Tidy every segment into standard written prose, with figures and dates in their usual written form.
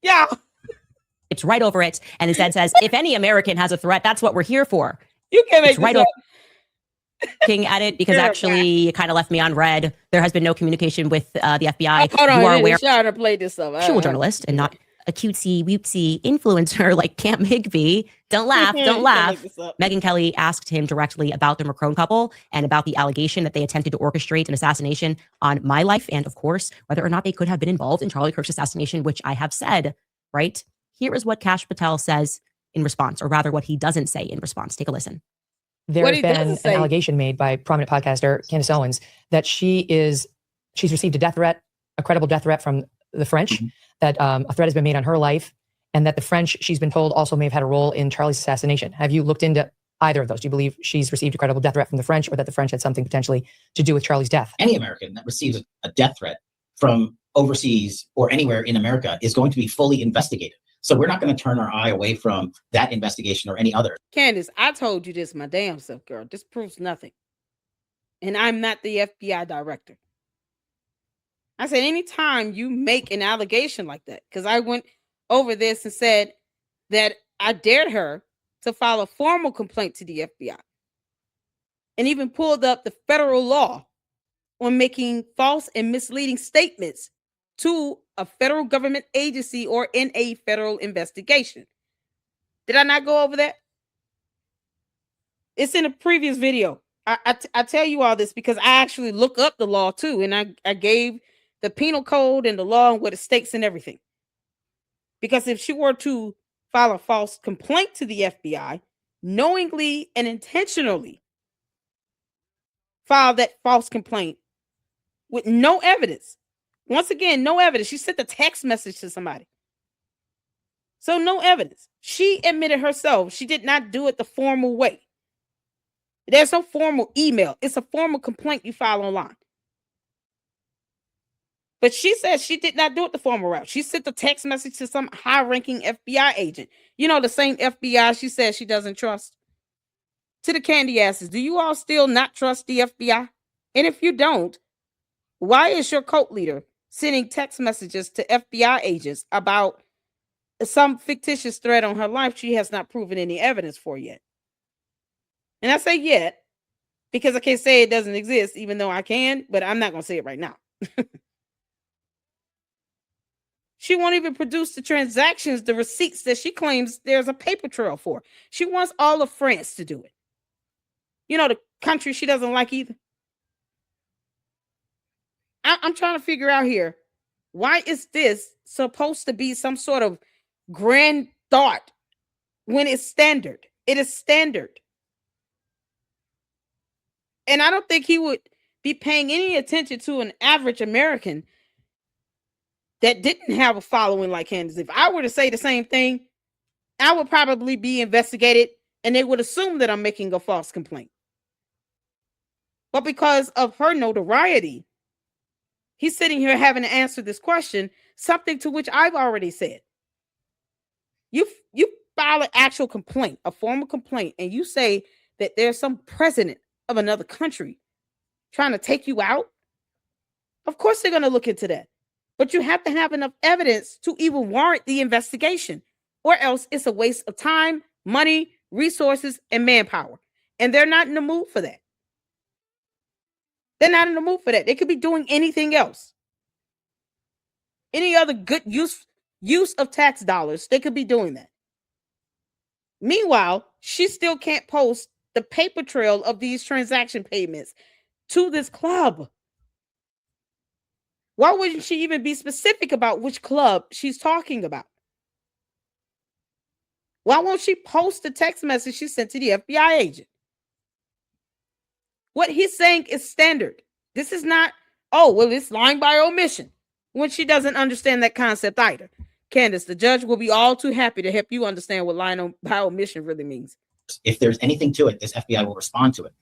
Yeah. It's right over it. And instead says, if any American has a threat, that's what we're here for. You can't make it's right this looking at it because actually it kind of left me on red. There has been no communication with the FBI. Hold on, you are aware. Trying to play this up. Actual journalist and not a cutesy whoopsie influencer like Camp Higby. Don't laugh, don't laugh. Megyn Kelly asked him directly about the Macron couple and about the allegation that they attempted to orchestrate an assassination on my life, and of course, whether or not they could have been involved in Charlie Kirk's assassination, which I have said, right? Here is what Kash Patel says in response, or rather what he doesn't say in response. Take a listen. There has been an allegation made by prominent podcaster Candace Owens that she's received a death threat, a credible death threat from the French, that a threat has been made on her life, and that the French, she's been told, also may have had a role in Charlie's assassination. Have you looked into either of those? Do you believe she's received a credible death threat from the French, or that the French had something potentially to do with Charlie's death? Any American that receives a death threat from overseas or anywhere in America is going to be fully investigated. So we're not going to turn our eye away from that investigation or any other. Candace, I told you this my damn self, girl. This proves nothing. And I'm not the FBI director. I said, anytime you make an allegation like that, because I went over this and said that I dared her to file a formal complaint to the FBI and even pulled up the federal law on making false and misleading statements to a federal government agency or in a federal investigation. Did I not go over that? It's in a previous video. I tell you all this because I actually look up the law too, and I gave the penal code and the law and what it states and everything. Because if she were to file a false complaint to the FBI, knowingly and intentionally file that false complaint with no evidence. Once again, no evidence. She sent a text message to somebody. So no evidence. She admitted herself she did not do it the formal way. There's no formal email. It's a formal complaint you file online. But she says she did not do it the formal route. She sent a text message to some high-ranking FBI agent. You know, the same FBI she says she doesn't trust. To the candy asses, do you all still not trust the FBI? And if you don't, why is your cult leader sending text messages to FBI agents about some fictitious threat on her life she has not proven any evidence for yet? And I say yet because I can't say it doesn't exist, even though I can, but I'm not going to say it right now. She won't even produce the transactions, the receipts that she claims there's a paper trail for. She wants all of France to do it. You know, the country she doesn't like either. I'm trying to figure out here, why is this supposed to be some sort of grand thought when it's standard? It is standard. And I don't think he would be paying any attention to an average American that didn't have a following like Candace. If I were to say the same thing, I would probably be investigated and they would assume that I'm making a false complaint. But because of her notoriety, he's sitting here having to answer this question, something to which I've already said. You file an actual complaint, a formal complaint, and you say that there's some president of another country trying to take you out. Of course they're going to look into that. But you have to have enough evidence to even warrant the investigation, or else it's a waste of time, money, resources, and manpower. And they're not in the mood for that. They're not in the mood for that. They could be doing anything else. Any other good use of tax dollars, they could be doing that. Meanwhile, she still can't post the paper trail of these transaction payments to this club. Why wouldn't she even be specific about which club she's talking about? Why won't she post the text message she sent to the FBI agent? What he's saying is standard. This is not, oh, well, it's lying by omission, when she doesn't understand that concept either. Candace, the judge will be all too happy to help you understand what lying by omission really means. If there's anything to it, this FBI will respond to it.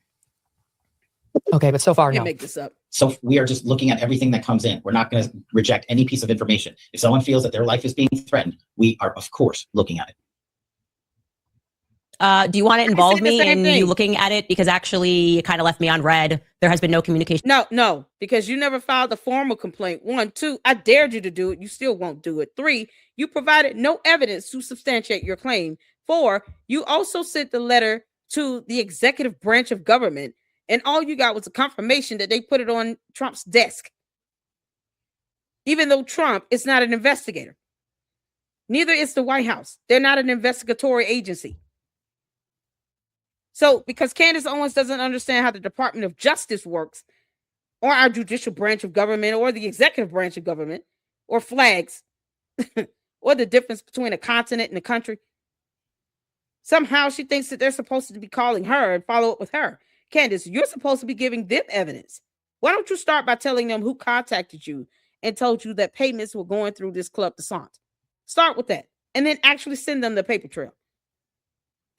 Okay, but so far, no. Make this up. So we are just looking at everything that comes in. We're not going to reject any piece of information. If someone feels that their life is being threatened, we are, of course, looking at it. Do you want to involve me in you looking at it? Because actually it kind of left me on red. There has been no communication. No, because you never filed a formal complaint. 1, 2, I dared you to do it. You still won't do it. 3, you provided no evidence to substantiate your claim. 4, you also sent the letter to the executive branch of government, and all you got was a confirmation that they put it on Trump's desk. Even though Trump is not an investigator. Neither is the White House. They're not an investigatory agency. So, because Candace Owens doesn't understand how the Department of Justice works, or our judicial branch of government, or the executive branch of government, or flags, or the difference between a continent and a country, somehow she thinks that they're supposed to be calling her and follow up with her. Candace, you're supposed to be giving them evidence. Why don't you start by telling them who contacted you and told you that payments were going through this Club de Sante? Start with that, and then actually send them the paper trail.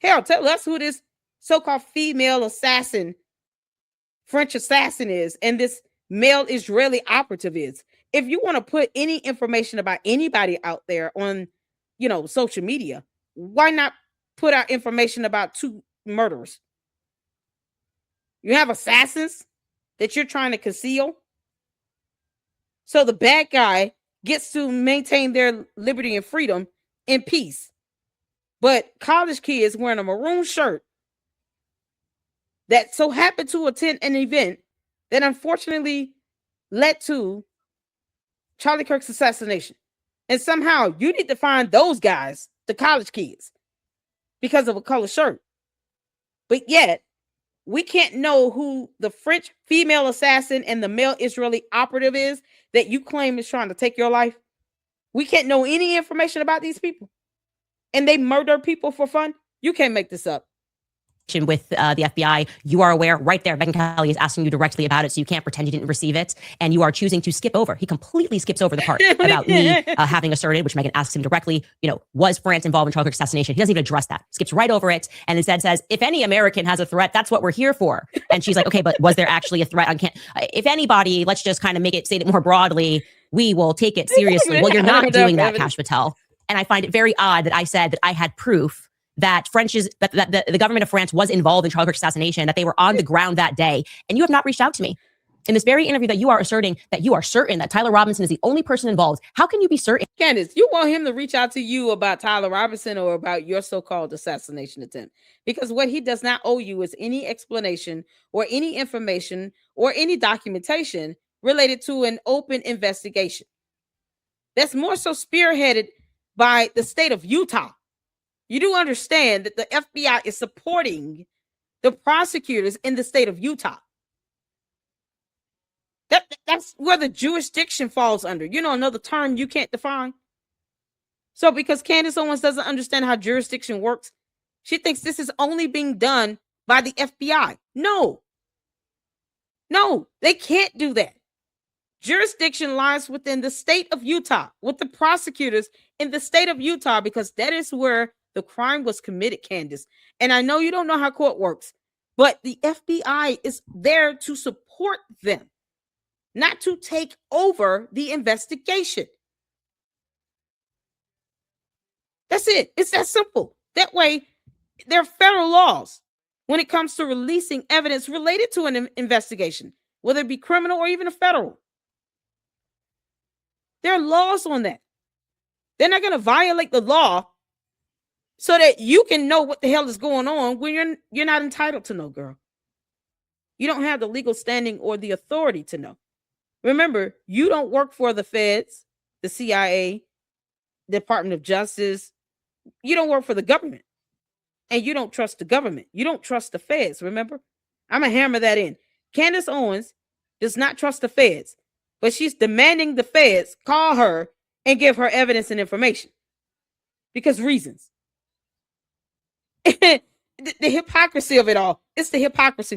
Hell, tell us who this so-called female assassin, French assassin is, and this male Israeli operative is. If you want to put any information about anybody out there on, social media, why not put out information about 2 murderers? You have assassins that you're trying to conceal. So the bad guy gets to maintain their liberty and freedom in peace. But college kids wearing a maroon shirt that so happened to attend an event that unfortunately led to Charlie Kirk's assassination. And somehow you need to find those guys, the college kids, because of a color shirt. But yet, we can't know who the French female assassin and the male Israeli operative is that you claim is trying to take your life. We can't know any information about these people. And they murder people for fun. You can't make this up. With the FBI, you are aware right there. Megyn Kelly is asking you directly about it, so you can't pretend you didn't receive it, and you are choosing to skip over. He completely skips over the part about me having asserted, which Megyn asks him directly, was France involved in Charlie Kirk's assassination? He doesn't even address that. Skips right over it, and instead says, if any American has a threat, that's what we're here for. And she's like, okay, but was there actually a threat? If anybody, let's just kind of say it more broadly, we will take it seriously. Well, you're not doing that, Kash Patel. And I find it very odd that I said that I had proof that the government of France was involved in Charlie Kirk's assassination, that they were on the ground that day, and you have not reached out to me. In this very interview that you are asserting that you are certain that Tyler Robinson is the only person involved, how can you be certain? Candace, you want him to reach out to you about Tyler Robinson or about your so-called assassination attempt? Because what he does not owe you is any explanation or any information or any documentation related to an open investigation. That's more so spearheaded by the state of Utah. You do understand that the FBI is supporting the prosecutors in the state of Utah. That's where the jurisdiction falls under. Another term you can't define. So because Candace Owens doesn't understand how jurisdiction works, she thinks this is only being done by the FBI. No, they can't do that. Jurisdiction lies within the state of Utah, with the prosecutors in the state of Utah, because that is where the crime was committed, Candace. And I know you don't know how court works, but the FBI is there to support them, not to take over the investigation. That's it. It's that simple. That way, there are federal laws when it comes to releasing evidence related to an investigation, whether it be criminal or even a federal. There are laws on that. They're not going to violate the law so that you can know what the hell is going on when you're not entitled to know, girl. You don't have the legal standing or the authority to know. Remember, you don't work for the feds, the CIA, Department of Justice. You don't work for the government. And you don't trust the government. You don't trust the feds, remember? I'm going to hammer that in. Candace Owens does not trust the feds, but she's demanding the feds call her and give her evidence and information. Because reasons. The hypocrisy of it all. It's the hypocrisy.